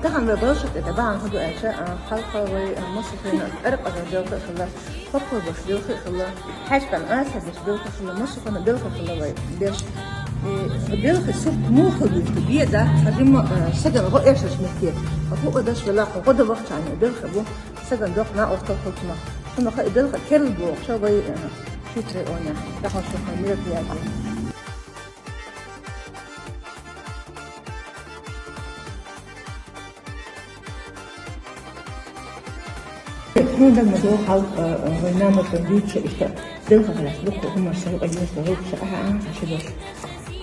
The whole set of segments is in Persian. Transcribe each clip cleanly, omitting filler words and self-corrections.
تهم ببرشة طبعا هدو أشياء خلقة ومصر هنا أرقى جوك خلا فقر بش جوك خلا حاجة أسد بش جوك خلا مصر هنا جوك خلا بيش جوك سوق مو خلو تبيه ده هجم سجن هو إيش مكتير فوق ده شو لا قد وقت عني جوك أبو سجن جوك ما أوصل خلصنا ثم خ جوك كلب وشو بي شو تريقونا ده هو شو خميرة يعني هذا الموضوع حول برنامج تنبيش إشتاء دلخ خلاص دكتور هم السلوك أجلس وغير شقها عشان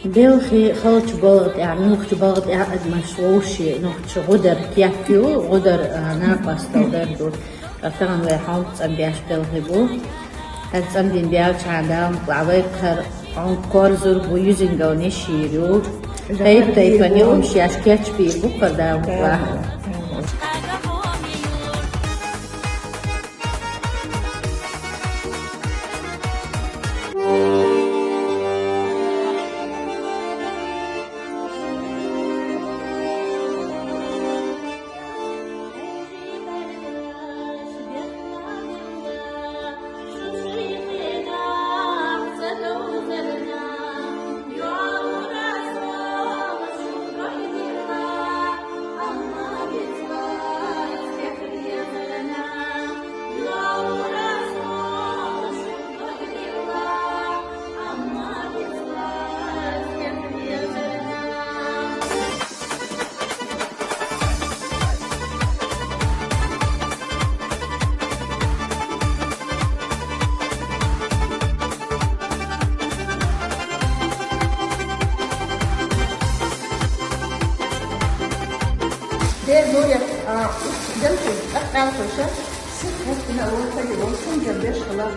دلخي خلش بغض يعني نوخش بغض قاعد مشروشي نوخش غدر كيافيو غدر ناقص تودر دول أفتغن ويحاول تسمبياش دلخي بو هاد تسمبين بياوش عندهم وعويق عن كورزور بو يوزنغو نشيرو هيب تايفاني أمشي أشكيتش بي بكر داو ده نوية جلسة أقل فرشة سكرت هنا أول شيء وصل جنبش خلاص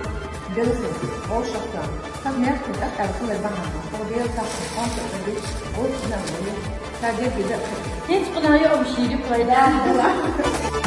جلسة أو شخصا طب ناخد أقل كل البحر هو ده تحت خمسة فريق أول سنة ولا تاجر بده كيف قناعي أمشي لك ويدا